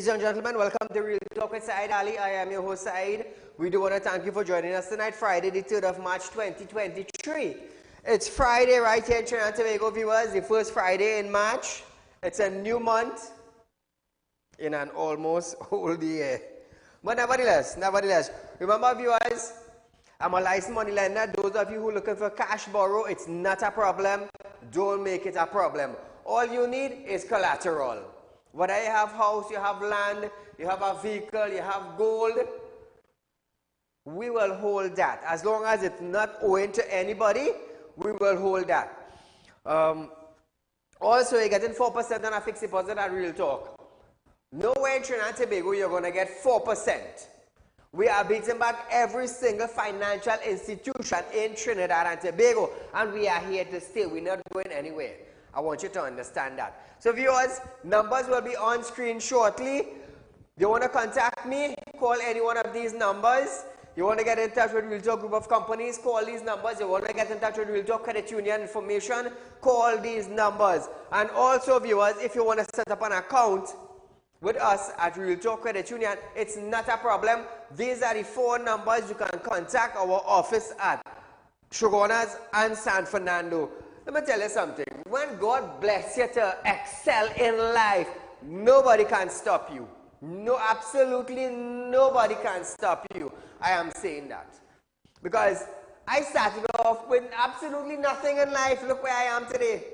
Ladies and gentlemen, welcome to Real Talk with Saieed Ali. I am your host, Saeed. We do want to thank you for joining us tonight, Friday, the 3rd of March, 2023. It's Friday right here in Trinidad and Tobago, viewers, the first Friday in March. It's a new month in an almost whole year. But nevertheless, remember, viewers, I'm a licensed money lender. Those of you who are looking for cash borrow, it's not a problem. Don't make it a problem. All you need is collateral. Whether you have house, you have land, you have a vehicle, you have gold, we will hold that. As long as it's not owing to anybody, we will hold that. Also, you're getting 4% on a fixed deposit at Real Talk. Nowhere in Trinidad and Tobago you're going to get 4%. We are beating back every single financial institution in Trinidad and Tobago, and we are here to stay. We're not going anywhere. I want you to understand that. So viewers, numbers will be on screen shortly. You want to contact me, call any one of these numbers. You want to get in touch with Real Talk Group of Companies, call these numbers. You want to get in touch with Real Talk Credit Union information, call these numbers. And also viewers, if you want to set up an account with us at Real Talk Credit Union, it's not a problem. These are the 4 numbers you can contact our office at Shogunas and San Fernando. Let me tell you something. When God bless you to excel in life, nobody can stop you. No, absolutely nobody can stop you. I am saying that. Because I started off with absolutely nothing in life. Look where I am today.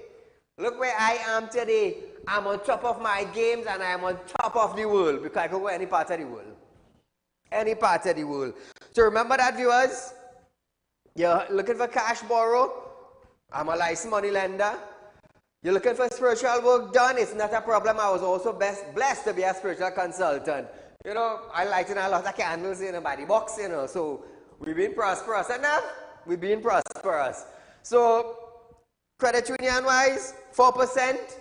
Look where I am today. I'm on top of my games and I'm on top of the world. Because I can go any part of the world. Any part of the world. So remember that, viewers. You're looking for cash borrow. I'm a licensed money lender. You're looking for spiritual work done, it's not a problem. I was also blessed to be a spiritual consultant. You know, I lighten a lot of candles in a body box, you know, so we've been prosperous enough. We've been prosperous. So, credit union-wise, 4%.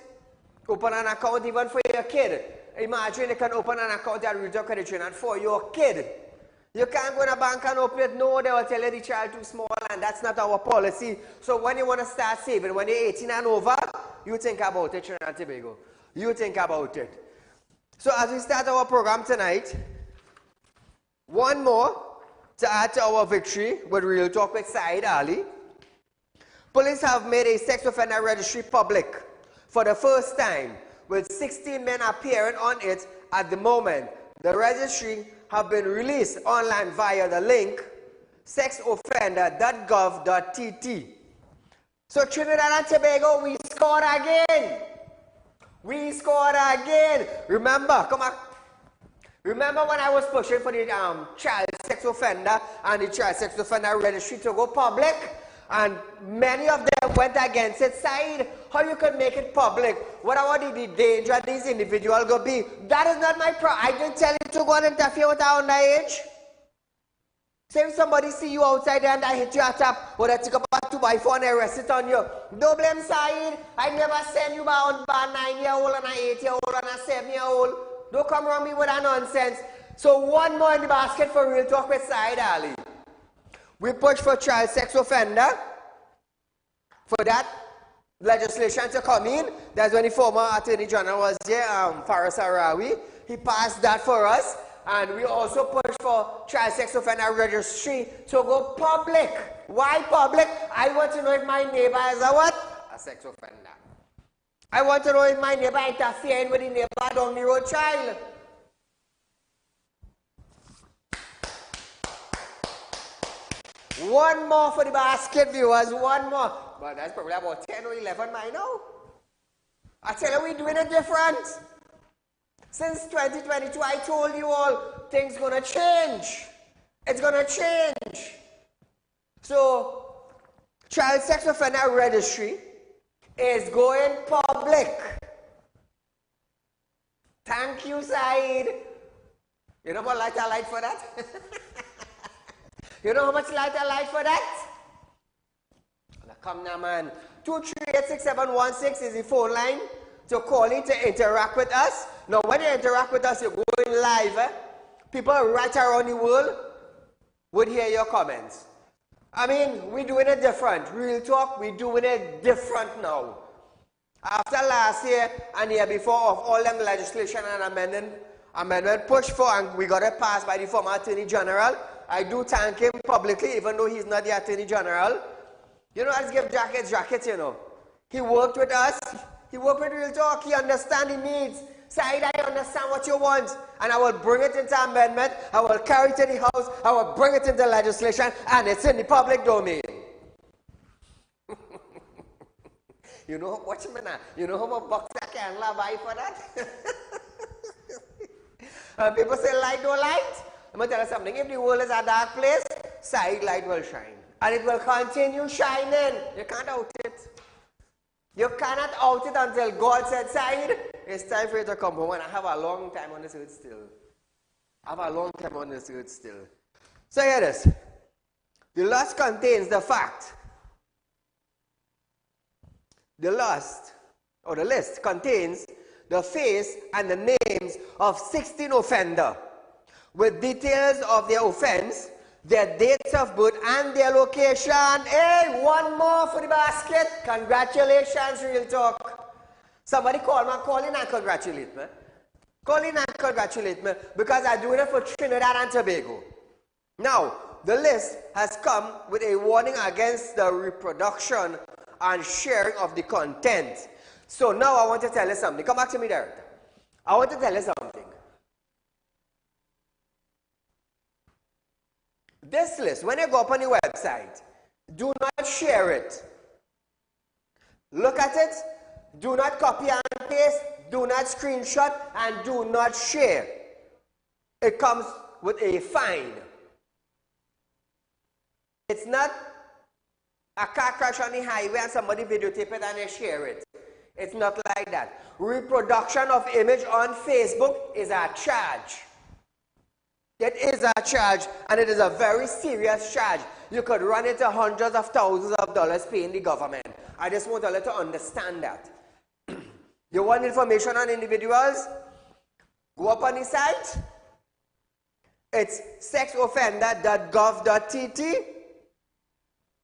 Open an account even for your kid. Imagine you can open an account at Real Talk Credit Union for your kid. You can't go in a bank and open it. No, they will tell you the child too small, and that's not our policy. So when you want to start saving, when you're 18 and over, you think about it, Trinidad and Tobago. You think about it. So as we start our program tonight, one more to add to our victory with Real Talk with Saieed Ali. Police have made a sex offender registry public for the first time, with 16 men appearing on it at the moment. The registry have been released online via the link sexoffender.gov.tt. So Trinidad and Tobago, we scored again. We scored again. Remember, come on. Remember when I was pushing for the child sex offender and the child sex offender registry to go public? And many of them went against it. Said, how you could make it public? What about the danger these individuals go be? That is not my problem. I didn't tell you to go and interfere with our underage. Say if somebody see you outside there and I hit you at top, or they take up a 2x4 and arrest it on you. Don't blame Said. I never send you bound by a 9-year-old and an 8-year-old and a 7-year-old. Don't come around me with that nonsense. So one more in the basket for Real Talk with Saieed Ali. We push for child sex offender, for that legislation to come in. That's when the former Attorney General was here, Faris Arawi. He passed that for us. And we also push for child sex offender registry to go public. Why public? I want to know if my neighbor is a what? A sex offender. I want to know if my neighbor interfering with the neighbor down the road child. One more for the basket, viewers, one more. But that's probably about 10 or 11 by now. I tell you, we're doing it different. Since 2022, I told you all, things gonna change. It's gonna change. So, child sex offender registry is going public. Thank you, Saeed. You know what light I light for that? You know how much light I light for that? Now come now, man. 2386716 is the phone line to call in to interact with us. Now, when you interact with us, you're going live. People right around the world would hear your comments. I mean, we're doing it different. Real Talk, we're doing it different now. After last year and the year before of all them legislation and amendment pushed for, and we got it passed by the former Attorney General. I do thank him publicly, even though he's not the Attorney General. You know, let's give jackets, you know. He worked with us. He worked with Real Talk. He understands the needs. Saieed, I understand what you want. And I will bring it into amendment. I will carry it to the House. I will bring it into legislation. And it's in the public domain. You know, watch me now. You know how much bucks I can buy for that? People say light don't light. I'm going to tell you something. If the world is a dark place, Saieed light will shine. And it will continue shining. You can't out it. You cannot out it until God said, Saieed, it's time for you to come home. And I have a long time on this earth still. I have a long time on this earth still. So here it is. The lust contains the fact. The list contains the face and the names of 16 offenders with details of their offense, their dates of birth, and their location. Hey, one more for the basket. Congratulations, Real Talk. Somebody call in and congratulate me. Call in and congratulate me because I'm doing it for Trinidad and Tobago. Now, the list has come with a warning against the reproduction and sharing of the content. So now I want to tell you something. Come back to me, Director. I want to tell you something. This list, when you go up on the website, do not share it. Look at it. Do not copy and paste. Do not screenshot. And do not share. It comes with a fine. It's not a car crash on the highway and somebody videotape it and they share it. It's not like that. Reproduction of image on Facebook is a charge. It is a charge, and it is a very serious charge. You could run into hundreds of thousands of dollars paying the government. I just want you to understand that. You want information on individuals? Go up on the site. It's sexoffender.gov.tt.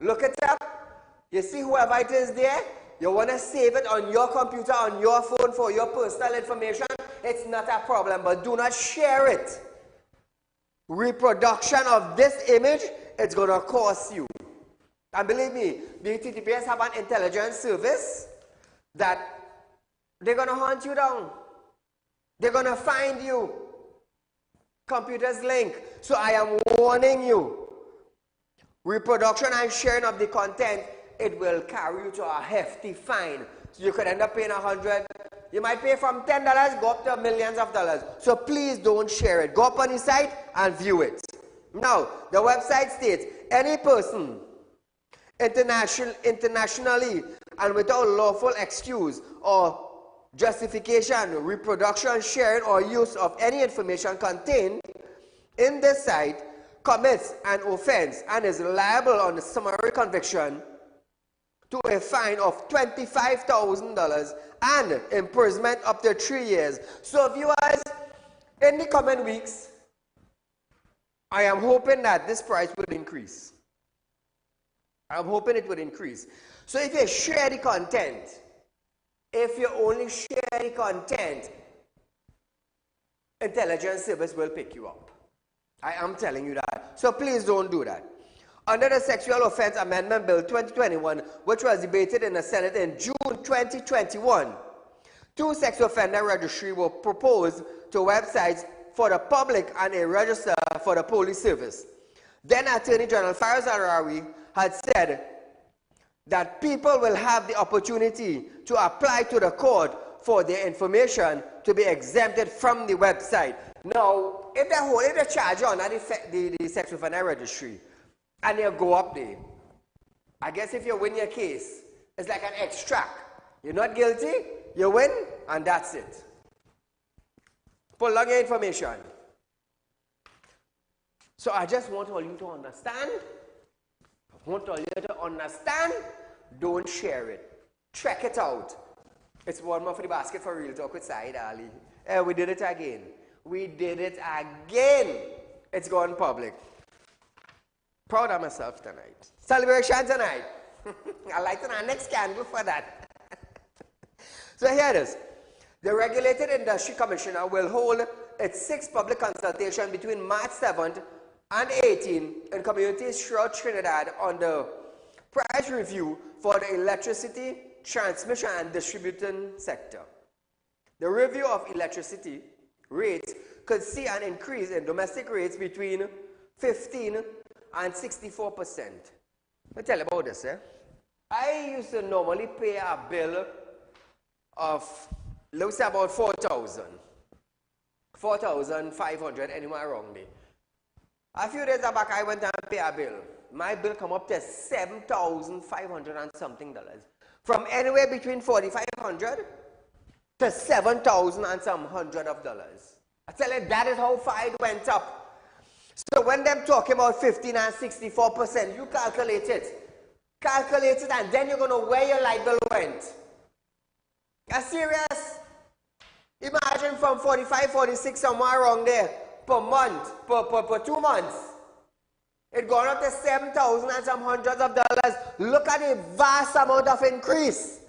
Look it up. You see whoever it is there. You want to save it on your computer, on your phone for your personal information. It's not a problem, but do not share it. Reproduction of this image, it's going to cost you. And believe me, the TTPS have an intelligence service that they're going to hunt you down. They're going to find you. Computers link. So I am warning you. Reproduction and sharing of the content, it will carry you to a hefty fine. So you could end up paying $100. You might pay from $10, go up to millions of dollars. So please don't share it. Go up on the site and view it. Now, the website states, any person internationally and without lawful excuse or justification, reproduction, sharing, or use of any information contained in this site commits an offense and is liable on the summary conviction to a fine of $25,000 and imprisonment up to 3 years. So viewers, in the coming weeks, I am hoping that this price will increase. I'm hoping it will increase. So if you share the content, if you only share the content, intelligence service will pick you up. I am telling you that. So please don't do that. Under the Sexual Offense Amendment Bill 2021, which was debated in the Senate in June 2021, 2 sex offender registries were proposed to websites for the public and a register for the police service. Then Attorney General Saieed Ali had said that people will have the opportunity to apply to the court for their information to be exempted from the website. Now, if they're holding the charge on at the sex offender registry, and you go up there, I guess if you win your case, it's like an extract. You're not guilty, you win, and that's it. Pull on your information. So I just want all you to understand. Don't share it. Check it out. It's one more for the basket for Real Talk with Saieed Ali. We did it again. We did it again. It's gone public. Proud of myself tonight. Celebration tonight. I'll light our next candle for that. So here it is. The Regulated Industry Commissioner will hold its sixth public consultation between March 7th and 18th in communities throughout Trinidad on the price review for the electricity, transmission and distribution sector. The review of electricity rates could see an increase in domestic rates between 15 and 64%. Let me tell you about this. I used to normally pay a bill of, let's say, about 4,000. 4,500, anywhere around there. A few days back, I went and paid a bill. My bill come up to 7,500 and something dollars. From anywhere between 4,500 to 7,000 and some hundred of dollars. I tell you, that is how far it went up. So when them talking about 15 and 64%, you calculate it. Calculate it, and then you're going to know where your light bill went. Are serious? Imagine from 45, 46, somewhere around there, per month, per 2 months. It gone up to 7,000 and some hundreds of dollars. Look at the vast amount of increase.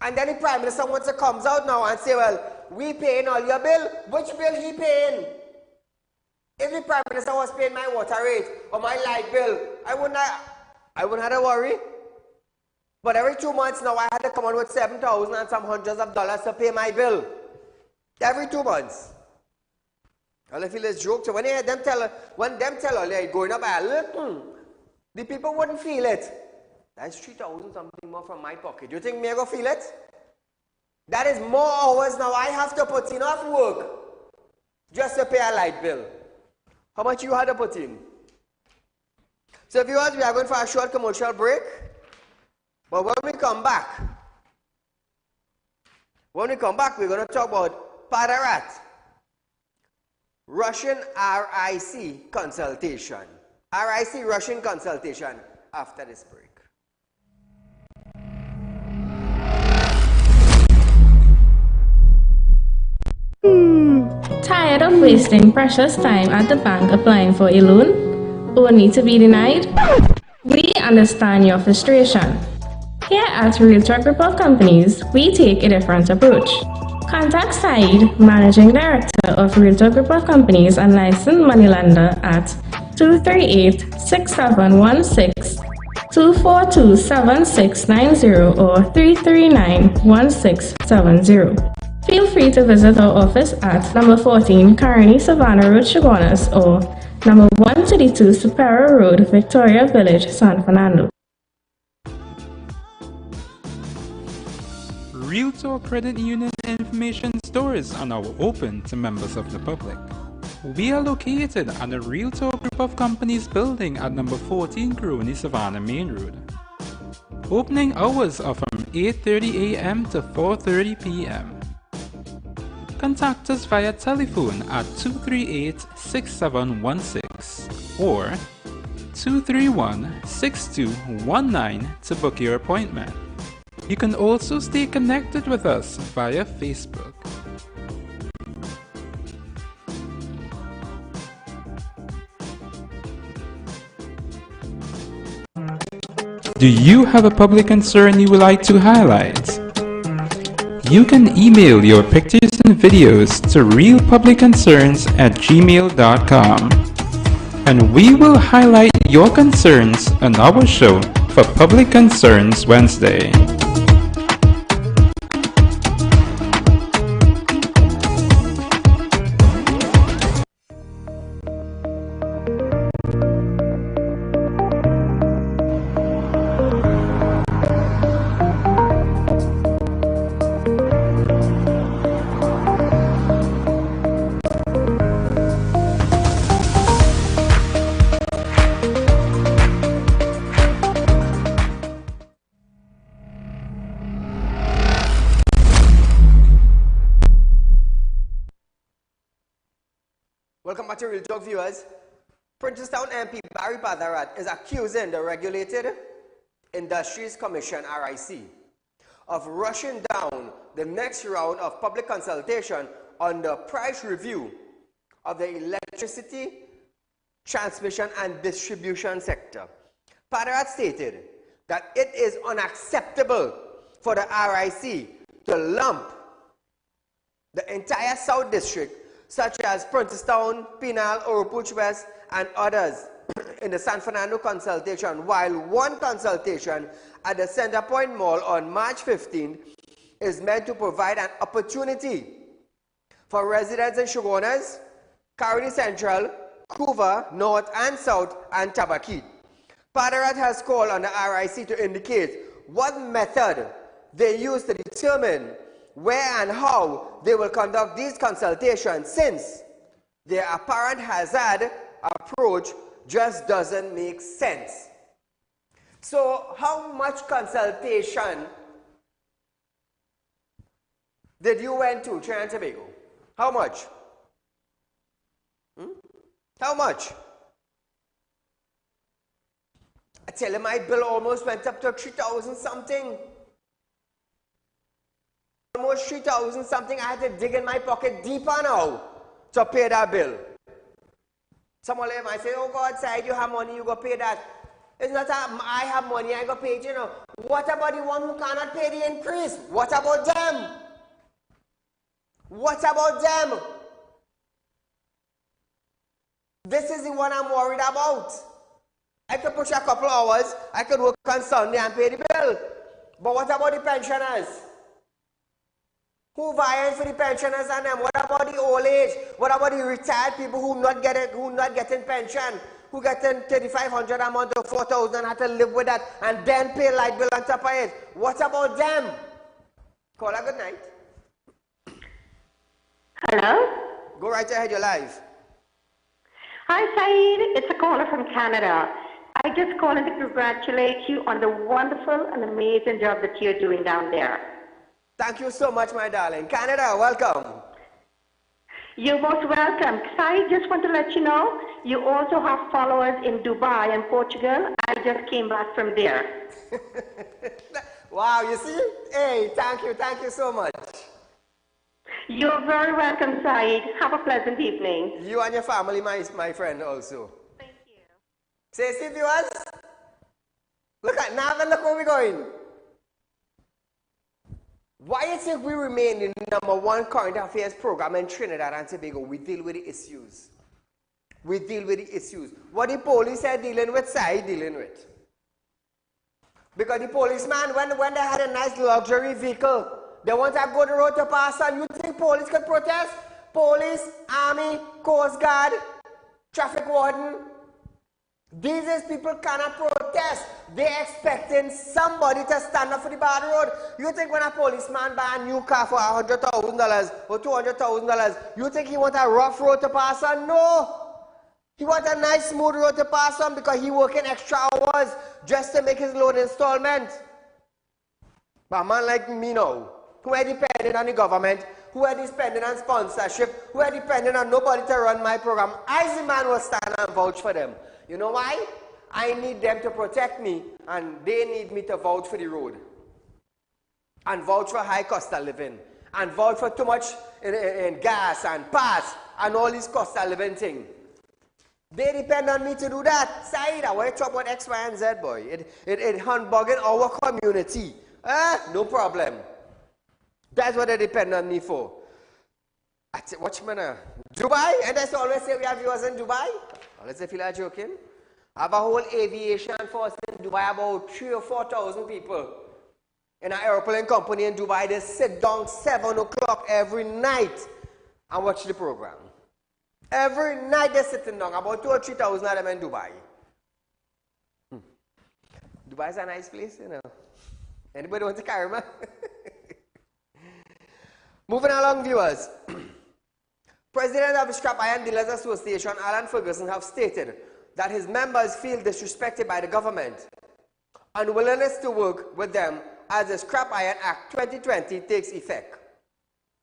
And then the Prime Minister wants to comes out now and say, well, we paying all your bill. Which bill he paying? If the Prime Minister was paying my water rate or my light bill, I wouldn't have to worry. But every 2 months now, I had to come on with 7,000 and some hundreds of dollars to pay my bill. Every 2 months. Well, I feel it's joke. So when them tell all they're going up a little, the people wouldn't feel it. That's 3,000 something more from my pocket. Do you think me go feel it? That is more hours now I have to put in of work just to pay a light bill. How much you had to put in? So viewers, we are going for a short commercial break. But when we come back, we're going to talk about Padarat, Russian RIC consultation. RIC Russian consultation after this break. Tired of wasting precious time at the bank applying for a loan, only to be denied? We understand your frustration. Here at Realtalk Group of Companies, we take a different approach. Contact Saieed, Managing Director of Realtalk Group of Companies and licensed moneylender at 238-6716, 242-7690 or 339-1670. Feel free to visit our office at number 14 Carney Savannah Road, Chaguanas, or number 132 Superior Road, Victoria Village, San Fernando. Realtalk Credit Union information stores are now open to members of the public. We are located at the Realtalk Group of Companies building at number 14 Carney Savannah Main Road. Opening hours are from 8:30 a.m. to 4:30 p.m. Contact us via telephone at 238-6716 or 231-6219 to book your appointment. You can also stay connected with us via Facebook. Do you have a public concern you would like to highlight? You can email your pictures and videos to realpublicconcerns@gmail.com, and we will highlight your concerns on our show for Public Concerns Wednesday. Welcome back to Real Talk, viewers. Princestown MP Barry Padarat is accusing the Regulated Industries Commission, RIC, of rushing down the next round of public consultation on the price review of the electricity, transmission and distribution sector. Padarat stated that it is unacceptable for the RIC to lump The entire South District, such as Princestown, Pinal, Oropouche West, and others in the San Fernando consultation, while one consultation at the Center Point Mall on March 15th is meant to provide an opportunity for residents in Shogunas, Caroni Central, Couva, North and South, and Tabaquite. Padarat has called on the RIC to indicate what method they use to determine where and how they will conduct these consultations, since their apparent hazard approach just doesn't make sense. So how much consultation did you went to Trinidad and Tobago? How much? How much? I tell you, my bill almost went up to 3,000 something. Almost 3,000 something. I had to dig in my pocket deeper now to pay that bill. Someone might say, oh God, Said, you have money, you go pay that. It's not that I have money, I go pay it, you know. What about the one who cannot pay the increase? What about them? What about them? This is the one I'm worried about. I could push a couple hours, I could work on Sunday and pay the bill. But what about the pensioners? Who vying for the pensioners and them? What about the old age? What about the retired people who not getting pension? Who getting 3,500 a month or 4,000 and have to live with that and then pay light bill on top of it? What about them? Call a good night. Hello? Go right ahead, you're live. Hi, Saeed. It's a caller from Canada. I just calling to congratulate you on the wonderful and amazing job that you're doing down there. Thank you so much, my darling. Canada, welcome. You're most welcome. I just want to let you know, you also have followers in Dubai and Portugal. I just came back from there. Wow, you see? Hey, thank you so much. You're very welcome, Saeed. Have a pleasant evening. You and your family, my friend, also. Thank you. Say, see, viewers, look at now and look where we're going. Why do you think we remain the #1 current affairs program in Trinidad and Tobago? We deal with the issues. We deal with the issues. What the police are dealing with, Saeed dealing with. Because the policeman, when they had a nice luxury vehicle, they want to go the road to pass on. You think police could protest? Police, army, coast guard, traffic warden. These days people cannot protest. They're expecting somebody to stand up for the bad road. You think when a policeman buy a new car for $100,000 or $200,000, you think he want a rough road to pass on? No. He want a nice smooth road to pass on because he working extra hours just to make his loan installment. But a man like me now, who are dependent on the government, who are dependent on sponsorship, who are dependent on nobody to run my program, I, as a man, will stand and vouch for them. You know why? I need them to protect me, and they need me to vouch for the road. And vouch for high cost of living. And vouch for too much in gas and parts and all these cost of living things. They depend on me to do that. Saeed, I want to talk about X, Y, and Z, boy. It humbugging our community. No problem. That's what they depend on me for. Watch me now. Dubai, and that's always say we have viewers in Dubai. Let's say if you are joking. I have a whole aviation force in Dubai, about 3,000 or 4,000 people. In an airplane company in Dubai, they sit down 7 o'clock every night and watch the program. Every night they're sitting down, about 2,000 or 3,000 of them in Dubai. Dubai is a nice place, you know. Anybody want to carry me? Moving along, viewers. President of the Scrap Iron Dealers Association, Alan Ferguson, have stated that his members feel disrespected by the government. Unwillingness to work with them as the Scrap Iron Act 2020 takes effect.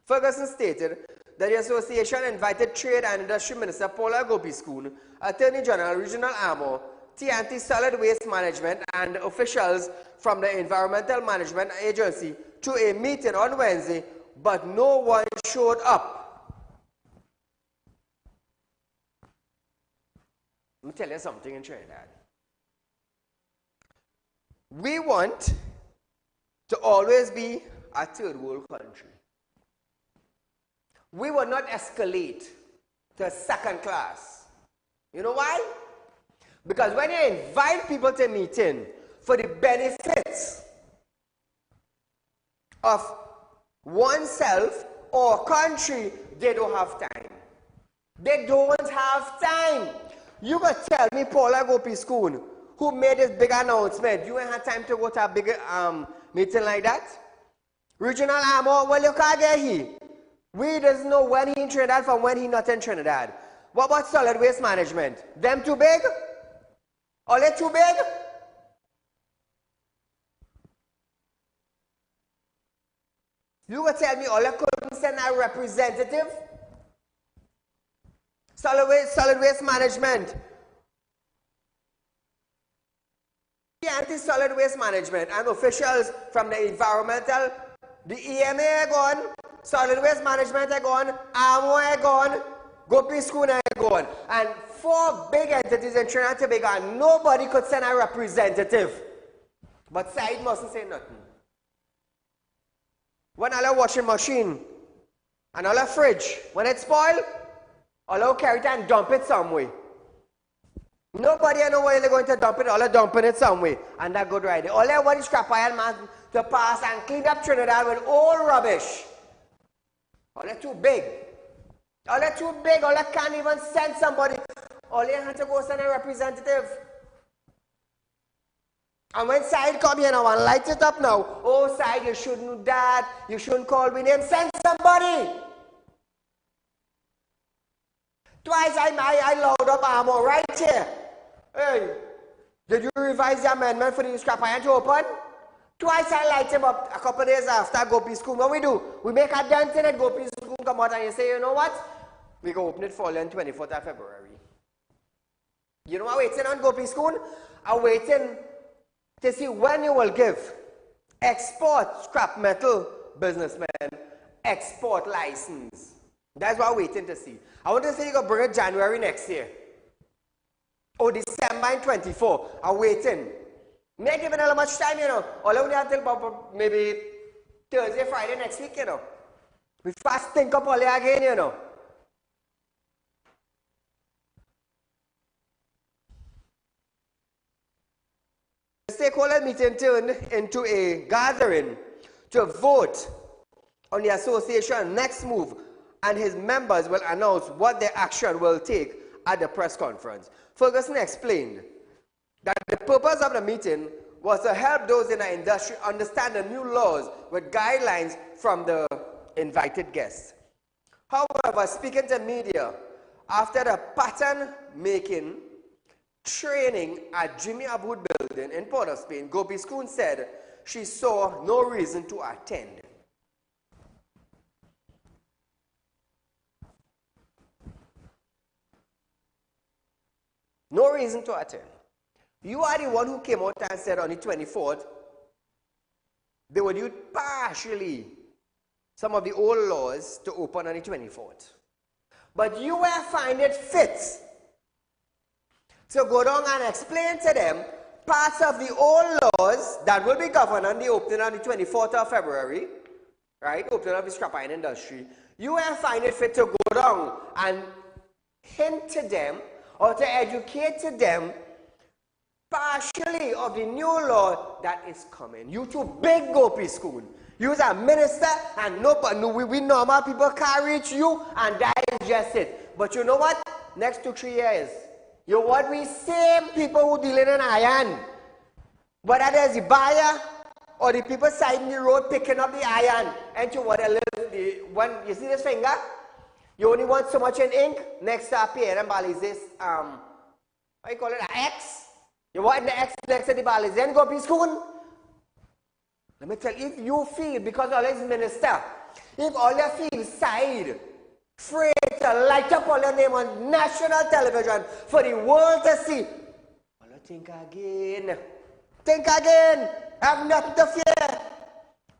Ferguson stated that the association invited Trade and Industry Minister Paula Gopi-Schoon, Attorney General Regional Armour, TNT Solid Waste Management, and officials from the Environmental Management Agency to a meeting on Wednesday, but no one showed up. Let me tell you something in Trinidad. We want to always be a third world country. we will not escalate to second class. You know why? Because when you invite people to a meeting for the benefits of oneself or country, they don't have time. They don't have time. You could tell me Paula Gopi-Schoon, who made this big announcement, you ain't had time to go to a big meeting like that? Regional Armor, well, you can't get here. We doesn't know when he in Trinidad from when he not in Trinidad. What about solid waste management? Them too big? Are they too big? You could tell me all couldn't send a representative? Solid waste management. The anti-solid waste management and officials from the environmental, the EMA are gone, solid waste management are gone, AMO are gone, Gopi-Schoon are gone. And 4 big entities in Trinidad and Tobago, and nobody could send a representative. But Saieed mustn't say nothing. When all a washing machine and all a fridge, when it's spoiled, all will carry it and dump it somewhere. Nobody know where they're going to dump it, all are dumping it somewhere. And that good right there. All they want is scrap iron man to pass and clean up Trinidad with old rubbish. All they're too big. All they're too big, all they can't even send somebody. All they have to go send a representative. And when Saieed come here now and light it up now, oh Saieed, you shouldn't do that, you shouldn't call me name, send somebody. Twice I load up Armor right here. Hey, did you revise the amendment for the scrap iron to open? Twice I light him up a couple of days after Gopi-Schoon. What we do? We make a dent in it, Gopi-Schoon come out and you say, you know what? We go open it for on 24th of February. You know I'm waiting on Gopi-Schoon? I'm waiting to see when you will give export scrap metal businessmen export license. That's what I'm waiting to see. I want to say you can bring it January next year. Or December 24. I'm waiting. Not giving a lot much time, you know. All only until about maybe Thursday, Friday next week, you know. We fast think up all day again, you know. The stakeholder meeting turned into a gathering to vote on the association next move, and his members will announce what their action will take at the press conference. Ferguson explained that the purpose of the meeting was to help those in the industry understand the new laws with guidelines from the invited guests. However, speaking to media after the pattern making training at Jimmy Abboud building in Port of Spain, Gopi-Schoon said she saw no reason to attend. No reason to attend. You are the one who came out and said on the 24th, they would use partially some of the old laws to open on the 24th. But you will find it fit to go down and explain to them parts of the old laws that will be governed on the opening on the 24th of February, right? Opening of the scrap iron industry. You will find it fit to go down and hint to them or to educate to them partially of the new law that is coming. You too big, Gopi-Schoon. You're a minister and we normal people can't reach you, and that is just it. But you know what? Next 2-3 years, you what we same people who dealing in iron. Whether there's the buyer or the people siding the road picking up the iron, and you what when you see this finger, you only want so much in ink. Next to appear and ball is this what you call it, an X. You want the X next to the ball is then Gopi-Schoon. Let me tell you, if you feel, because all is minister, if all you feel side, afraid to light up all your name on national television for the world to see, well, think again. Think again. Have nothing to fear.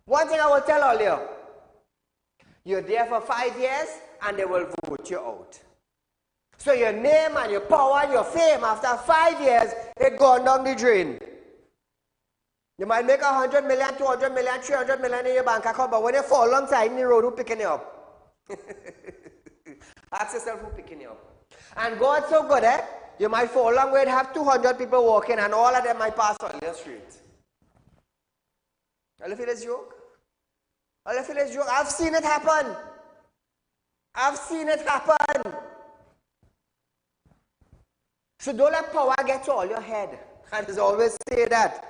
One thing I will tell all you, you're there for 5 years and they will vote you out. So your name and your power and your fame after 5 years, it gone down the drain. You might make 100 million, 200 million, 300 million in your bank account, but when you fall alongside in the road, who picking you up? Ask yourself who picking you up. And God's so good, eh? You might for a long way have 200 people walking and all of them might pass on your street. All you feel is joke? All you feel is joke? I've seen it happen. I've seen it happen. So don't let power get to all your head. And I always say that.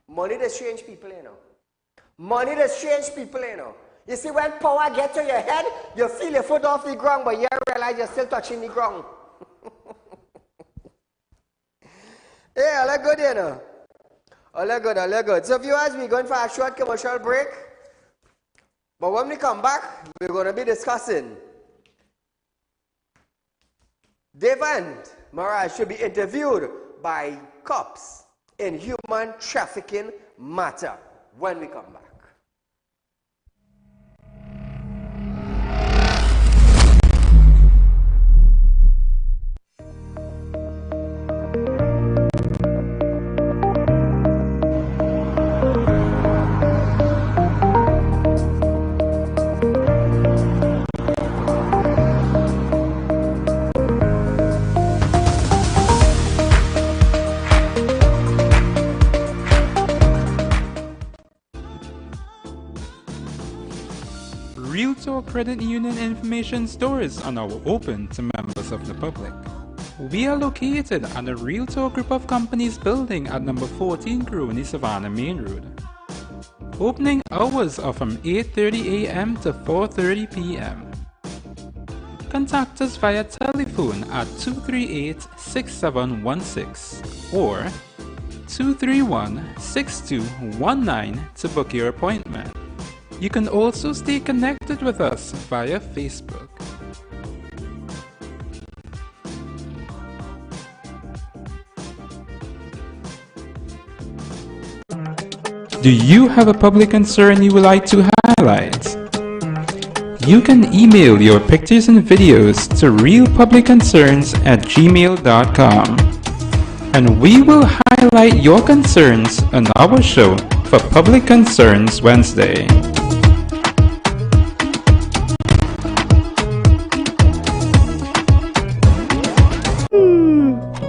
Money does change people, you know. Money does change people, you know. You see, when power gets to your head, you feel your foot off the ground, but you realize you're still touching the ground. Yeah, all that good, you know. All that good, all that good. So viewers, we're going for a short commercial break. But when we come back, we're going to be discussing Dave and Mirage should be interviewed by cops in human trafficking matter when we come back. Real Talk Credit Union information stores are now open to members of the public. We are located at the Real Talk Group of Companies building at number 14 Crony Savannah Main Road. Opening hours are from 8:30 a.m. to 4:30 p.m. Contact us via telephone at 238-6716 or 231-6219 to book your appointment. You can also stay connected with us via Facebook. Do you have a public concern you would like to highlight? You can email your pictures and videos to realpublicconcerns@gmail.com and we will highlight your concerns on our show for Public Concerns Wednesday.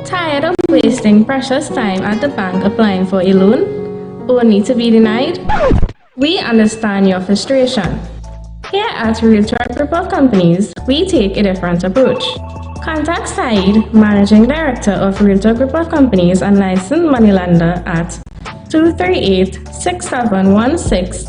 Tired of wasting precious time at the bank applying for a loan, only to be denied? We understand your frustration. Here at Real Talk Group of Companies, we take a different approach. Contact Saieed, Managing Director of Real Talk Group of Companies and licensed moneylender at 238-6716,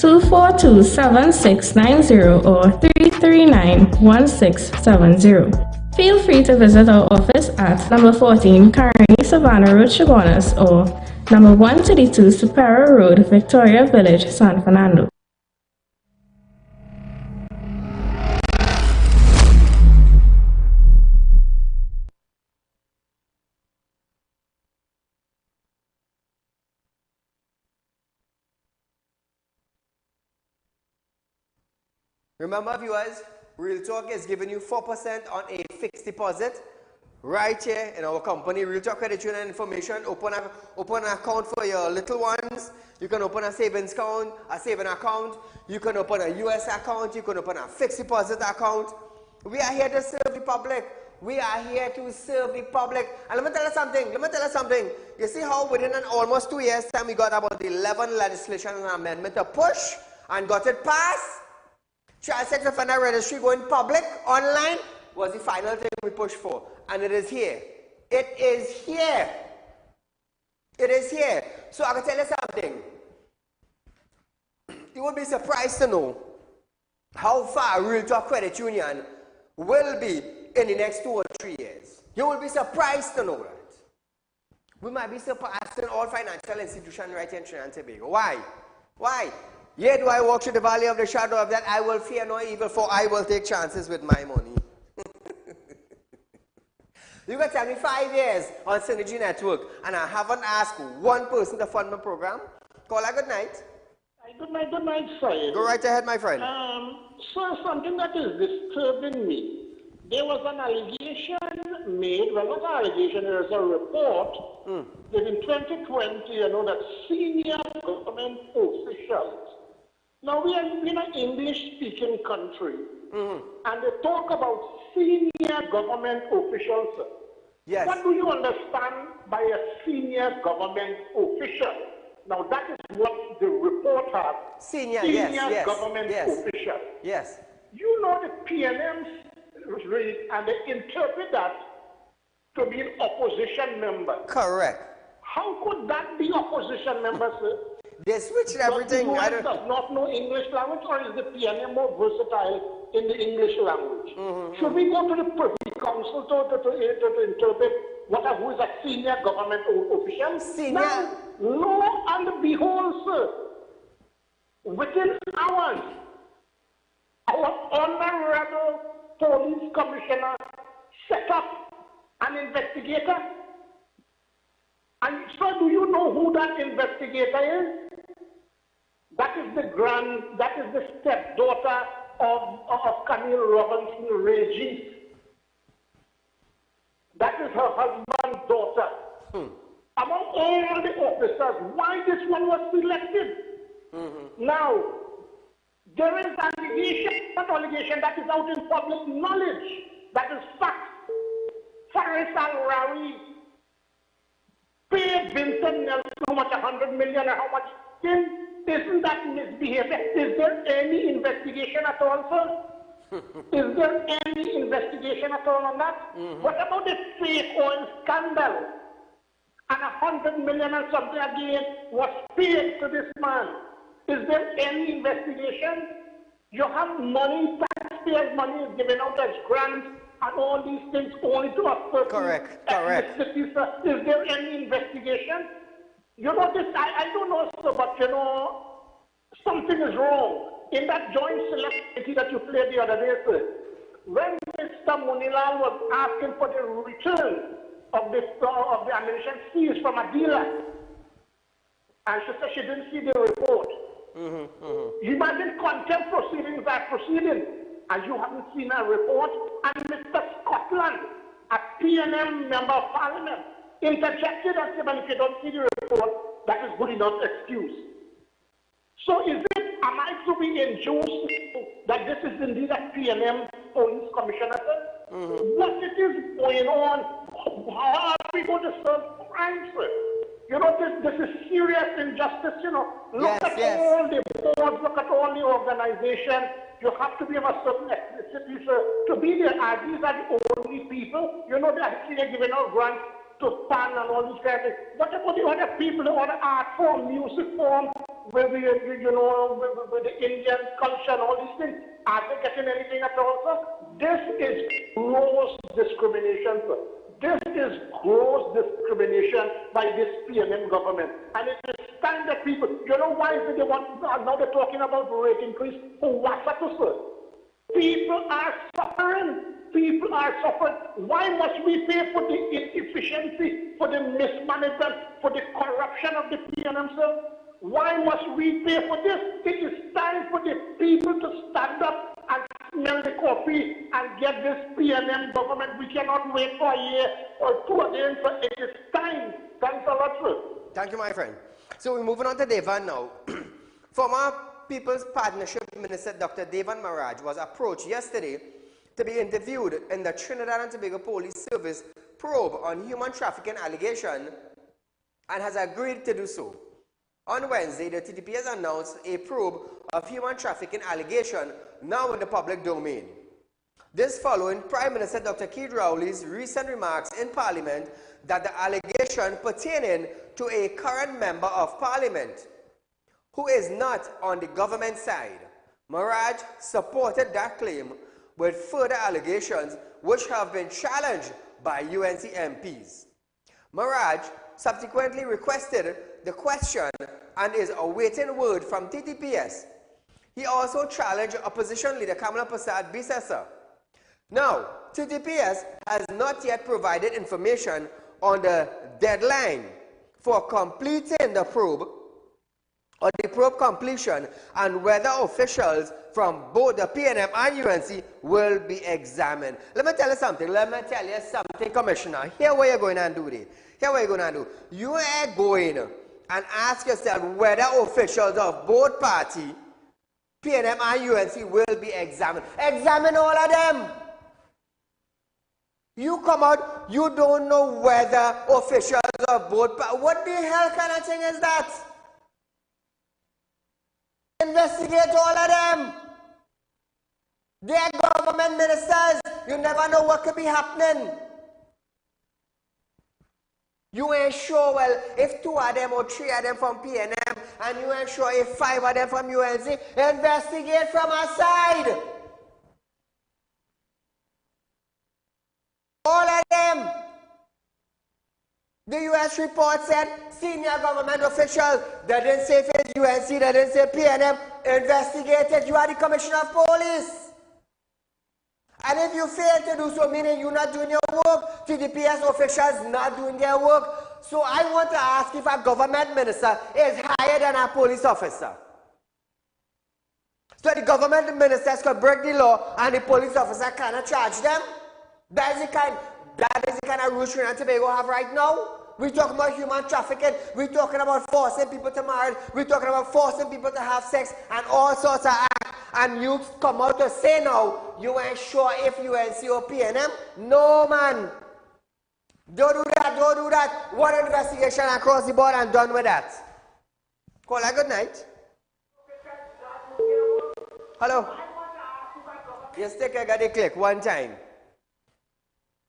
242-7690 or 339-1670. Feel free to visit our office at number 14 Carney Savannah Road, Chaguanas, or number 132 Superior Road, Victoria Village, San Fernando. Remember, viewers, Real Talk is giving you 4% on a fixed deposit right here in our company, Real Talk Credit Union Information. Open an account for your little ones. You can open a savings account, a saving account. You can open a US account. You can open a fixed deposit account. We are here to serve the public. We are here to serve the public. And let me tell you something. You see how within an almost 2 years' time we got about 11 legislation and amendment to push and got it passed? Child sex offender registry going public online was the final thing we pushed for, and it is here. It is here. It is here. So I can tell you something. You will be surprised to know how far Real Talk Credit Union will be in the next 2 or 3 years. You will be surprised to know that. We might be surpassing all financial institutions right here in Trinidad and Tobago. Why? Why? Yet do I walk through the valley of the shadow of death, I will fear no evil, for I will take chances with my money. You can tell me 5 years on Synergy Network, and I haven't asked one person to fund my program. Caller, good night. Good night, Saieed. Go right ahead, my friend. So something that is disturbing me. There was an allegation made, well, not an allegation, there was a report that in 2020, that senior government officials Now we are in an English-speaking country, and they talk about senior government officials. Yes. What do you understand by a senior government official? Now that is what the report has. Senior government official. Yes. You know the PNMs read and they interpret that to be an opposition member. Correct. How could that be opposition member, sir? They switched everything. Does the US does not know English language, or is the PNM more versatile in the English language? Should we go to the Privy Council to interpret who is a senior government official? Senior. Now, lo and behold, sir, within hours, our honorable police commissioner set up an investigator. And so do you know who that investigator is? That is the stepdaughter of Camille Robinson Regis. That is her husband's daughter. Among all the officers, why this one was selected? Now, there is allegation that is out in public knowledge. That is fact. Faris Al-Rawi paid Vincent Nelson how much, 100 million, or how much? Isn't that misbehavior? Is there any investigation at all, sir? Is there any investigation at all on that? What about the fake oil scandal? And 100 million or something again was paid to this man. Is there any investigation? You have money, taxpayers' money is given out as grants and all these things only to a person. Correct. Is there any investigation? You know this, I don't know, sir, but you know, something is wrong. In that joint select committee that you played the other day, sir, when Mr. Munilal was asking for the return of the ammunition seized from a dealer, and she said she didn't see the report. You imagine contempt proceedings are proceeding, and you haven't seen a report, and Mr. Scotland, a PNM member of parliament, interjected and said, well, if you don't see the report, that is good enough excuse. So am I to be induced that this is indeed a PNM police commissioner? What it is going on? How are we going to serve crimes? You know, this is serious injustice, you know. Look at all the boards, look at all the organizations. You have to be of a certain ethnicity, to be there. These are the only people, you know, they're giving out grants to PAN and all these kinds of things. What about the other people, the other art form, music form, with the Indian culture and all these things? Are they getting anything at all, sir? This is gross discrimination, sir. This is gross discrimination by this PNM government. And it is time that people, you know why is it they want, now they're talking about rate increase for what, sir? People are suffering. People are suffering. Why must we pay for the inefficiency, for the mismanagement, for the corruption of the PNM, sir? Why must we pay for this? It is time for the people to stand up and smell the coffee and get this PNM government. We cannot wait for a year or two again, but it is time. Thanks a lot, sir. Thank you, my friend. So we're moving on to Devan now. Former People's Partnership Minister Dr. Devan Maraj was approached yesterday to be interviewed in the Trinidad and Tobago Police Service probe on human trafficking allegation and has agreed to do so. On Wednesday, the TTP has announced a probe of human trafficking allegation now in the public domain. This following Prime Minister Dr. Keith Rowley's recent remarks in Parliament that the allegation pertaining to a current member of Parliament who is not on the government side. Maraj supported that claim with further allegations which have been challenged by UNC MPs. Maraj subsequently requested the question and is awaiting word from TTPS. He also challenged opposition leader Kamala Prasad Bisesa. Now, TTPS has not yet provided information on the deadline for completing the probe or the probe completion and whether officials from both the PNM and UNC will be examined. Let me tell you something, Commissioner. Here what you're going to do today. Here what you're going to do. You are going and ask yourself whether officials of both parties PNM and UNC will be examined. Examine all of them. You come out, you don't know whether officials are both. What the hell kind of thing is that? Investigate all of them. They are government ministers. You never know what could be happening. You ain't sure, well, if 2 of them or 3 of them from PNM, and you ain't sure if 5 of them from UNC, investigate from our side. All of them. The US report said senior government officials, they didn't say if it's UNC, they didn't say PNM, investigated. You are the commissioner of police. And if you fail to do so, meaning you're not doing your work, TDPS officials not doing their work. So I want to ask if a government minister is higher than a police officer. So the government ministers could break the law and the police officer cannot charge them. That is the kind of rules Trinidad and Tobago have right now. We're talking about human trafficking. We're talking about forcing people to marry. We're talking about forcing people to have sex and all sorts of acts. And you come out to say now, you ain't sure if UNC or PNM? No, man. Don't do that, don't do that. One investigation across the board and done with that. Call a good night. Hello? Yes, take a good click one time.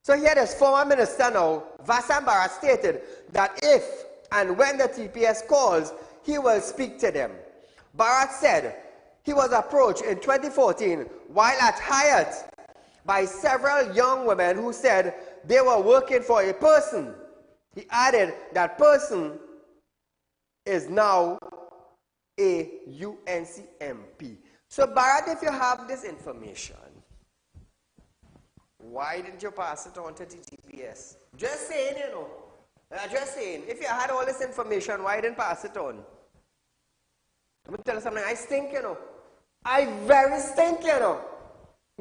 So here this former minister now, Vasan Bharat, stated that if and when the TPS calls, he will speak to them. Bharat said he was approached in 2014 while at Hyatt by several young women who said they were working for a person. He added that person is now a UNC MP. So Bharat, if you have this information, why didn't you pass it on to TTPS? Just saying, you know. Just saying. If you had all this information, why didn't pass it on? Let me tell you something. I stink, you know. I very stink, you know.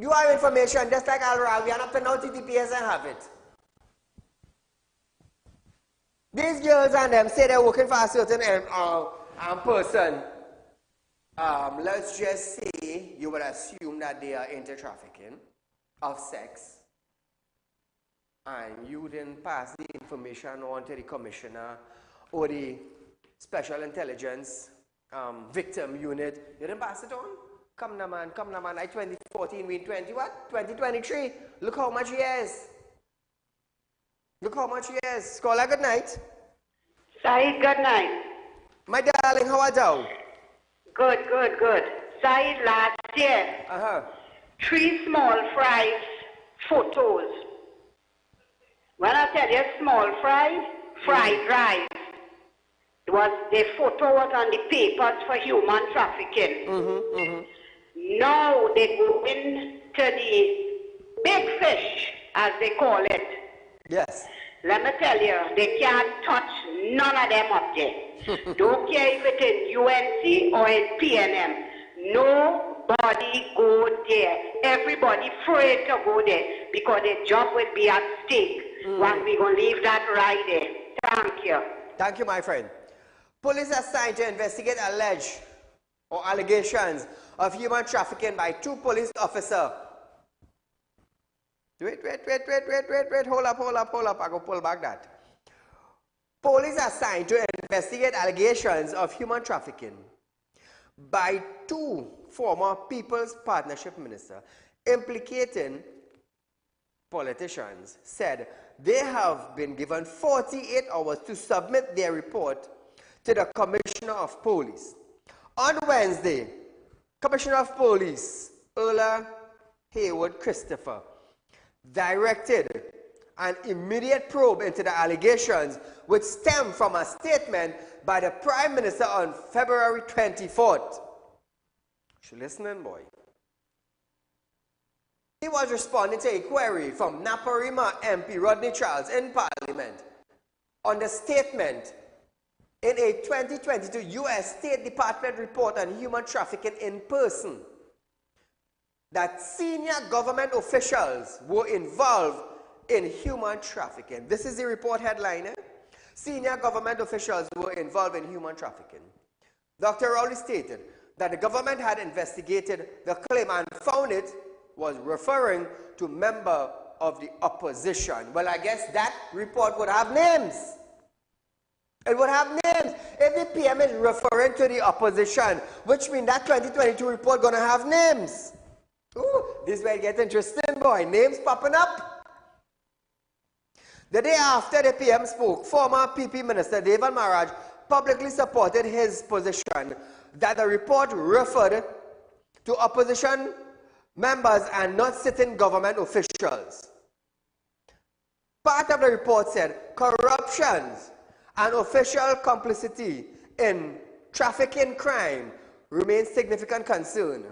You have information just like Al-Ra. We are not to know TTPS and have it. These girls and them say they're working for a certain person. Let's just say you would assume that they are into trafficking of sex, and you didn't pass the information on to the commissioner or the special intelligence victim unit. You didn't pass it on? Come now, man. Like 2014, we in 2023. Look how much years. Look how much years. Scholar, good night. Saeed, good night. My darling, how are you? Good. Saeed, last year, 3 small fries photos. When I tell you small fries, fried rice. The photo was on the papers for human trafficking. Now they go into the big fish, as they call it. Yes. Let me tell you, they can't touch none of them up there. Don't care if it is UNC or in PNM. Nobody go there. Everybody afraid to go there because their job will be at stake. Once we going to leave that right there. Thank you. Thank you, my friend. Police are assigned to investigate alleged or allegations of human trafficking by 2 police officers. Wait. Hold up. I go pull back that. Police are assigned to investigate allegations of human trafficking by 2 former People's Partnership ministers implicating politicians said they have been given 48 hours to submit their report to the Commissioner of Police. On Wednesday, Commissioner of Police Earl Haywood Christopher directed an immediate probe into the allegations which stem from a statement by the Prime Minister on February 24th. You listening, boy? He was responding to a query from Naparima MP Rodney Charles in Parliament on the statement in a 2022 U.S. State Department report on human trafficking in person that senior government officials were involved in human trafficking. This is the report headline. Senior government officials were involved in human trafficking. Dr. Rowley stated that the government had investigated the claim and found it was referring to member of the opposition. Well, I guess that report would have names. It would have names. If the PM is referring to the opposition, which means that 2022 report going to have names. Ooh, this will get interesting, boy. Names popping up. The day after the PM spoke, former PP Minister David Maraj publicly supported his position that the report referred to opposition members and not sitting government officials. Part of the report said corruptions and official complicity in trafficking crime remains significant concern,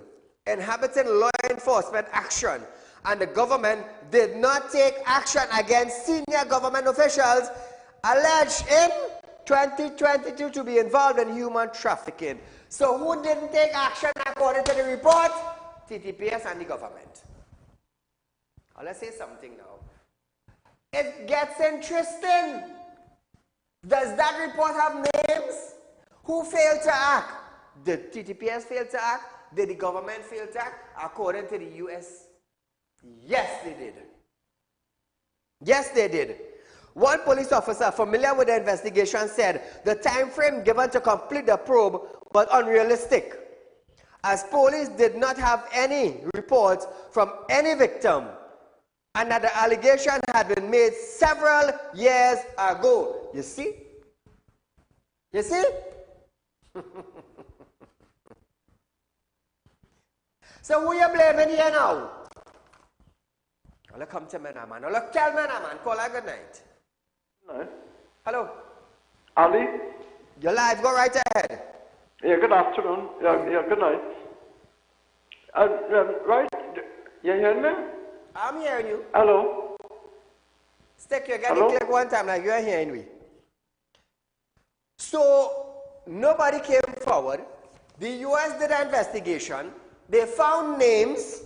inhibiting law enforcement action, and the government did not take action against senior government officials alleged in 2022 to be involved in human trafficking. So who didn't take action according to the report? TTPS and the government. Now let's say something now. It gets interesting. Does that report have names? Who failed to act? Did TTPS fail to act? Did the government fail to act? According to the US, yes they did. Yes they did. One police officer familiar with the investigation said the time frame given to complete the probe was unrealistic, as police did not have any reports from any victim, and that the allegation had been made several years ago. You see? You see? So who you blaming here now? I'll come to me now, man. I'll tell me now, man. Call her good night. No. Hello? Ali? You're live. Go right ahead. Yeah, good afternoon. Yeah, good night. Right? You hear me? I'm hearing you. Hello? Stick your getting click one time like you're hearing me. So, nobody came forward. The US did an investigation. They found names.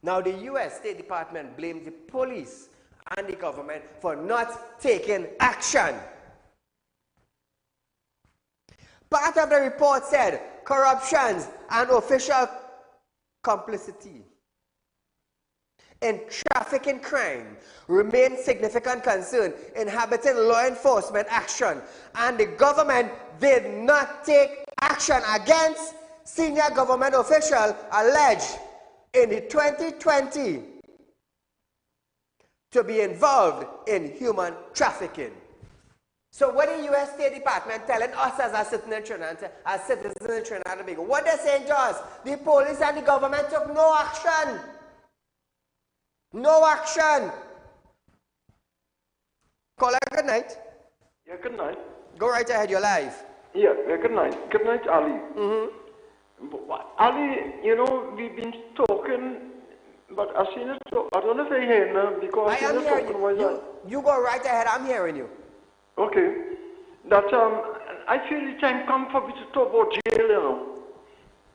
Now, the US State Department blamed the police and the government for not taking action. Part of the report said corruptions and official complicity in trafficking crime remain significant concern, inhibiting law enforcement action, and the government did not take action against senior government officials alleged in the 2020 to be involved in human trafficking. So what the U.S. State Department telling us as a citizen in Trinidad and Tobago? What they're saying to us, the police and the government took no action. No action. Call her good night. Yeah, good night. Go right ahead, you're live. Yeah, good night. Good night, Ali. Ali, you know, we've been talking, but I seen it, I don't know if I hear now, because I am hearing you. You go right ahead, I'm hearing you. Okay. That, I feel the time come for me to talk about jail, you know.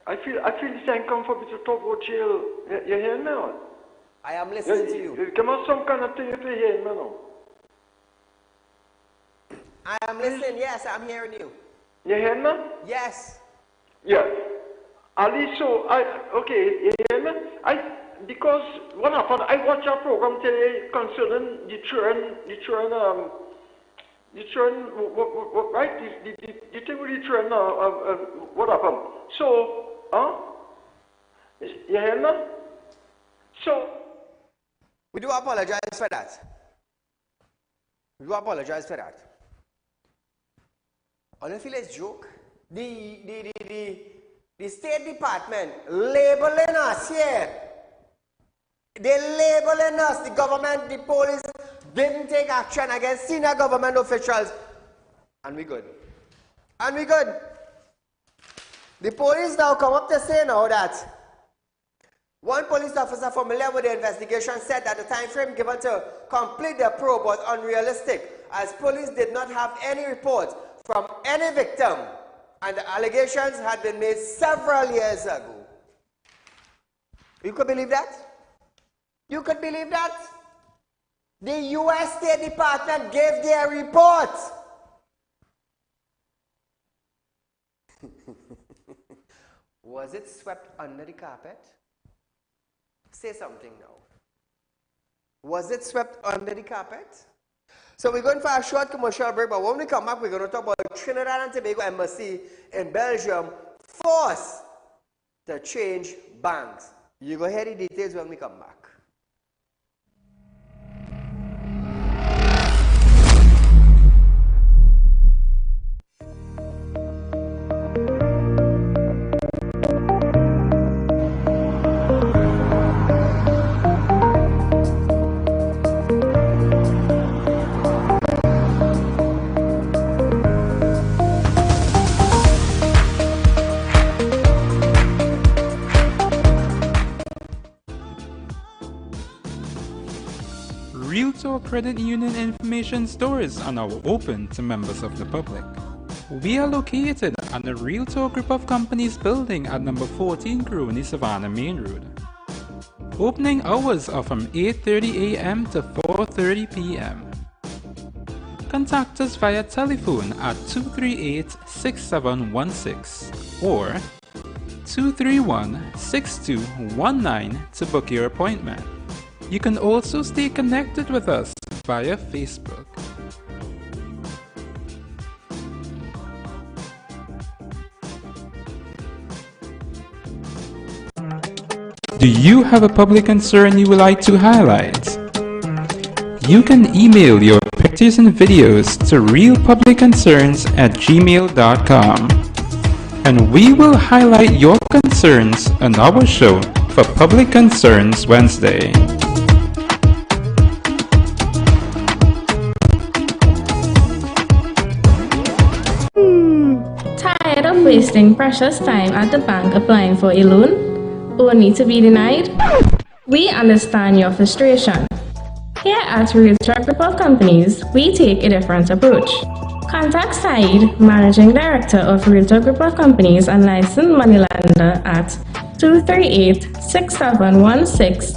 I feel the time come for me to talk about jail. You hear me now? I am listening to you. Come on, some kind of thing if you hear me now. I am listening, yes, I'm hearing you. You hear me? Yes. Yes. Ali, so, okay, you hear me? Because what happened, I watched a program today concerning the children, right? The thing with the children, what happened? So, you hear me? So, we do apologize for that. We do apologize for that. I don't feel it's a joke. The State Department labeling us here. They're labeling us. The government, the police didn't take action against senior government officials. And we good. And we good. The police now come up to say now that one police officer familiar with the investigation said that the time frame given to complete the probe was unrealistic, as police did not have any reports from any victim, and the allegations had been made several years ago. You could believe that? You could believe that? The U.S. State Department gave their report. Was it swept under the carpet? Say something now. Was it swept under the carpet? So we're going for a short commercial break, but when we come back, we're going to talk about Trinidad and Tobago Embassy in Belgium forced to change banks. You go hear the details when we come back. Realtalk Credit Union information stores are now open to members of the public. We are located at the Realtalk Group of Companies building at number 14 Crony Savannah Main Road. Opening hours are from 8:30 a.m. to 4:30 p.m. Contact us via telephone at 238-6716 or 231-6219 to book your appointment. You can also stay connected with us via Facebook. Do you have a public concern you would like to highlight? You can email your pictures and videos to realpublicconcerns@gmail.com and we will highlight your concerns on our show for Public Concerns Wednesday. Tired of wasting precious time at the bank applying for a loan, only to be denied? We understand your frustration. Here at Realtalk Group of Companies, we take a different approach. Contact Saieed, Managing Director of Realtalk Group of Companies and licensed moneylender at 238-6716,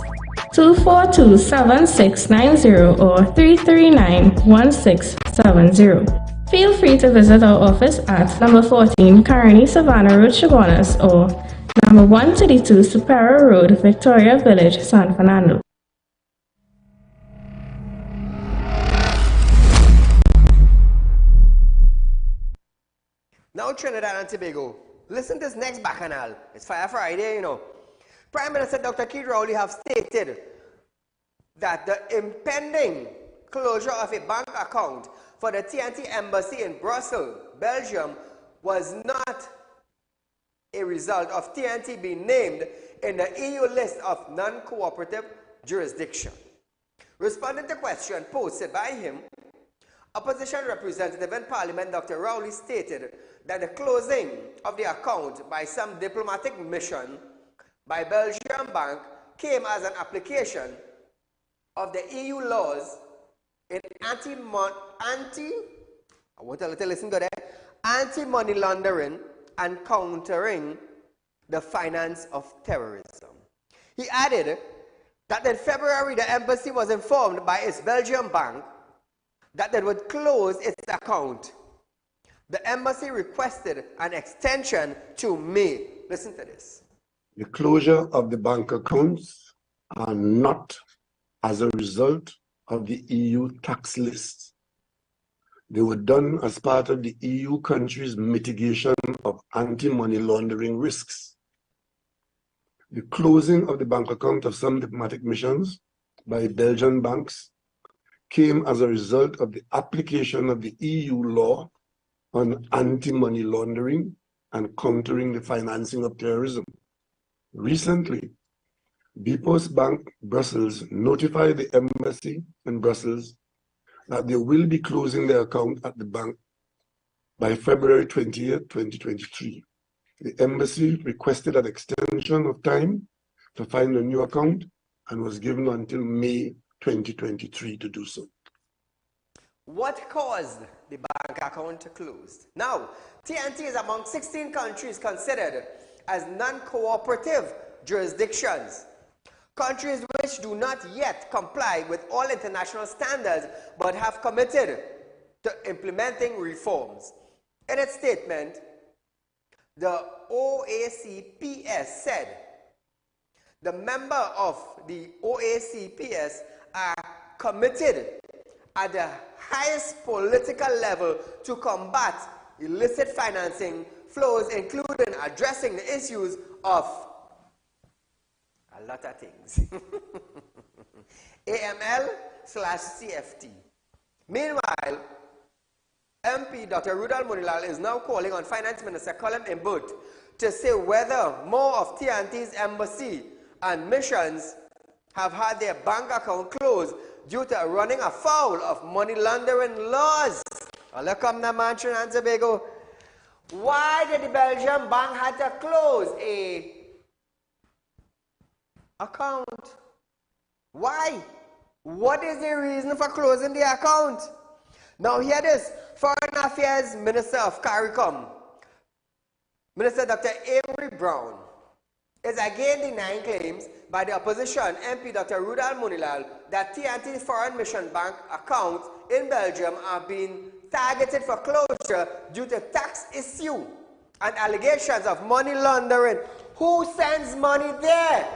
242-7690 or 339-1670. Feel free to visit our office at number 14 Carney Savannah Road, Chaguanas or number 132 Superior Road, Victoria Village, San Fernando. Now Trinidad and Tobago, listen to this next bacchanal. It's Fire Friday, you know. Prime Minister Dr. Keith Rowley have stated that the impending closure of a bank account for the TNT Embassy in Brussels, Belgium, was not a result of TNT being named in the EU list of non-cooperative jurisdiction. Responding to a question posted by him, Opposition Representative in Parliament Dr. Rowley stated that the closing of the account by some diplomatic mission by Belgian Bank came as an application of the EU laws in anti-money laundering and countering the finance of terrorism. He added that in February the embassy was informed by its Belgian bank that they would close its account. The embassy requested an extension to May. Listen to this. The closure of the bank accounts are not as a result of the EU tax list. They were done as part of the EU countries' mitigation of anti-money laundering risks. The closing of the bank account of some diplomatic missions by Belgian banks came as a result of the application of the EU law on anti-money laundering and countering the financing of terrorism. Recently, Bpos Bank Brussels notified the embassy in Brussels that they will be closing their account at the bank by February 20th, 2023. The embassy requested an extension of time to find a new account and was given until May 2023 to do so. What caused the bank account to close? Now, TNT is among 16 countries considered as non-cooperative jurisdictions. Countries which do not yet comply with all international standards but have committed to implementing reforms. In its statement, the OACPS said the member of the OACPS are committed at the highest political level to combat illicit financing flows, including addressing the issues of a lot of things. AML/CFT. Meanwhile, MP Dr. Rudal Munilal is now calling on Finance Minister Colin Imbut to say whether more of TNT's embassy and missions have had their bank account closed due to running afoul of money laundering laws. Look come now, man, Trinidad and Tobago. Why did the Belgian bank have to close a account? Why? What is the reason for closing the account? Now here it is. Foreign Affairs Minister of CARICOM, Minister Dr. Amory Brown, is again denying claims by the opposition MP Dr. Rudal Munilal that TNT Foreign Mission Bank accounts in Belgium are being targeted for closure due to tax issue and allegations of money laundering. Who sends money there?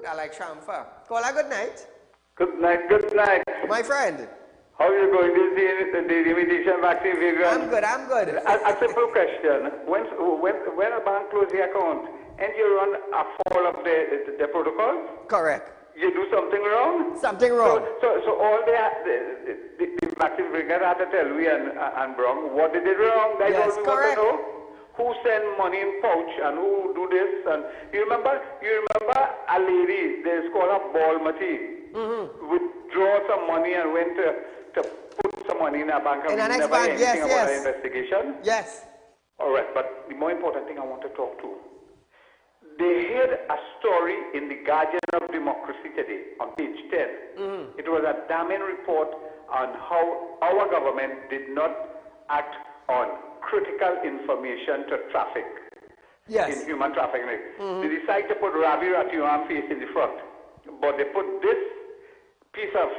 I like Shamfa. Call her good night. Good night, good night. My friend. How are you going? This is the imitation vaccine vegan. I'm good, I'm good. A simple question. When a bank closes the account and you run afoul of the protocol? Correct. You do something wrong? Something wrong. So all the vaccine brigade had to tell we and Brown what they did wrong. That's yes, all we correct. want to know. Who send money in pouch and who do this? And you remember a lady, they called her Balmati, withdraw some money and went to put some money in a bank and in never bank, anything yes, about yes. the investigation? Yes. All right, but the more important thing I want to talk to, they had a story in the Guardian of Democracy today on page 10. It was a damning report on how our government did not act on critical information to traffic in human trafficking. They decided to put Ravi Ratiwan face in the front, but they put this piece of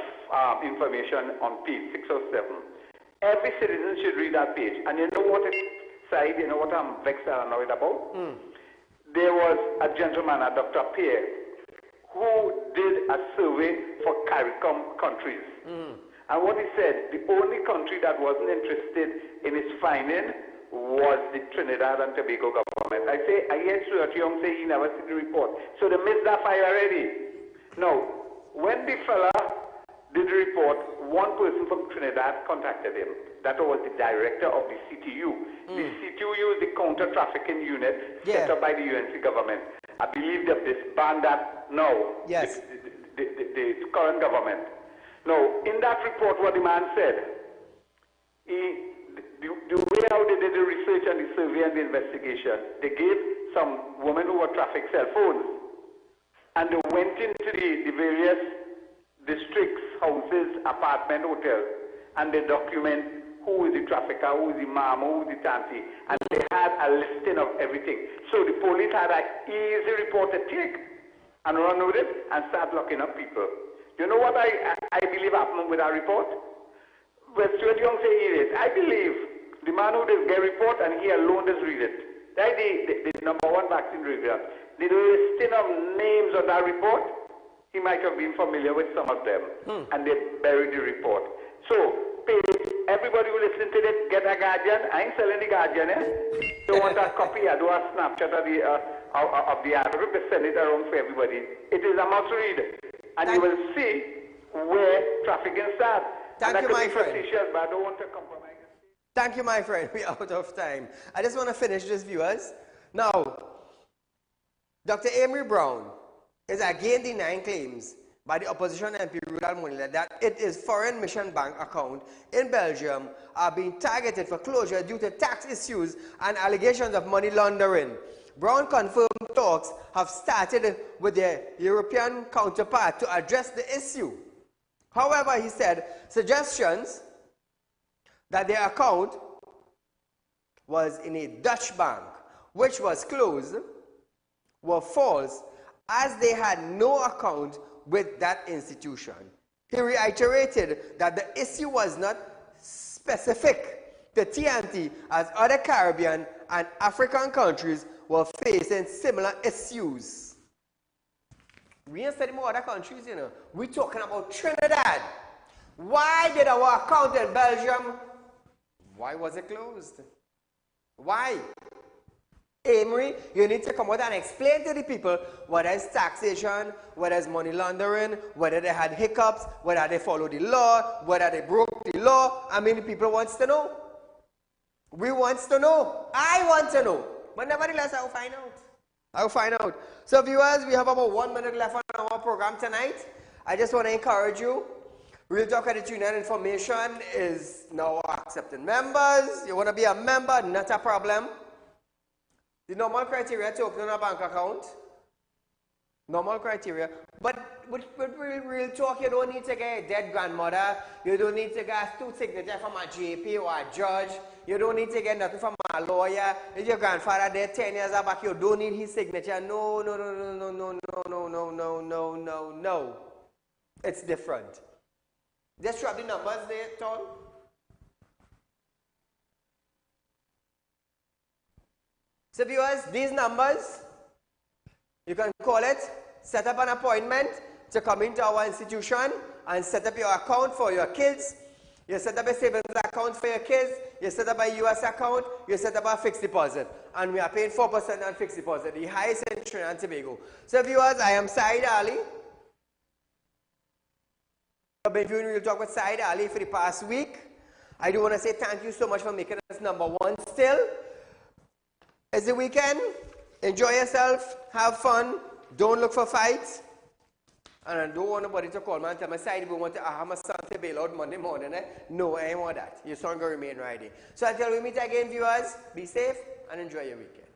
information on page 6 or 7. Every citizen should read that page. And you know what it said? You know what I'm vexed and annoyed about? There was a gentleman, a Dr. Pierre, who did a survey for CARICOM countries. And what he said, the only country that wasn't interested in his finding was the Trinidad and Tobago government. I heard Stuart Young say he never seen the report. So they missed that fire already. Now, when the fella did the report, one person from Trinidad contacted him. That was the director of the CTU. The CTU is the counter-trafficking unit set up by the UNC government. I believe they've disbanded that now, yes. the current government. Now, in that report, what the man said, the way how they did the research and the survey and the investigation, they gave some women who were trafficked cell phones, and they went into the various districts, houses, apartment, hotels, and they document who is the trafficker, who is the mom, who is the tanty, and they had a listing of everything. So the police had an easy report to take and run with it and start locking up people. You know what I believe happened with our report? Well, Stuart Young say he is. I believe the man who does get report and he alone does read it. That's the number one vaccine reviewer. The listing of names of that report, he might have been familiar with some of them, and they buried the report. So, everybody who listen to this, get a Guardian. I ain't selling the Guardian, Don't want a copy, I do a snapshot of the article, to send it around for everybody. It is a must read. And you will see where trafficking starts. Thank you, my friend. But I don't want to compromise. Thank you, my friend. We're out of time. I just want to finish this, viewers. Now, Dr. Amory Brown is again denying claims by the opposition MP Rudal Munilal that it is foreign mission bank account in Belgium are being targeted for closure due to tax issues and allegations of money laundering. Brown confirmed talks have started with their European counterpart to address the issue. However, he said suggestions that their account was in a Dutch bank, which was closed, were false, as they had no account with that institution. He reiterated that the issue was not specific to TNT, as other Caribbean and African countries were facing similar issues. We ain't studying more other countries, you know. We're talking about Trinidad. Why did our account in Belgium, why was it closed? Why? Amory, you need to come out and explain to the people whether it's taxation, whether it's money laundering, whether they had hiccups, whether they followed the law, whether they broke the law. I mean, the people wants to know. We wants to know. I want to know. But nevertheless, I'll find out. I'll find out. So viewers, we have about 1 minute left on our program tonight. I just want to encourage you. Real Talk Credit Union information is now accepting members. You want to be a member, not a problem. The normal criteria to open a bank account, normal criteria. But with real talk, you don't need to get a dead grandmother. You don't need to get 2 signatures from a GP or a judge. You don't need to get nothing from a lawyer. If your grandfather dead 10 years back, you don't need his signature. No, no, no, no, no, no, no, no, no, no, no, no, no. It's different. Just drop the numbers there, Tom. So viewers, these numbers, you can call it, set up an appointment to come into our institution and set up your account for your kids. You set up a savings account for your kids, you set up a US account, you set up a fixed deposit. And we are paying 4% on fixed deposit, the highest in Trinidad and Tobago. So viewers, I am Saieed Ali. I've been viewing Real Talk with Saieed Ali for the past week. I do want to say thank you so much for making us #1 still. It's the weekend. Enjoy yourself. Have fun. Don't look for fights. And I don't want nobody to call me and tell me, Saieed, we want to have my son to bail out Monday morning. No, I ain't want that. Your son going to remain right here. So until we meet again, viewers, be safe and enjoy your weekend.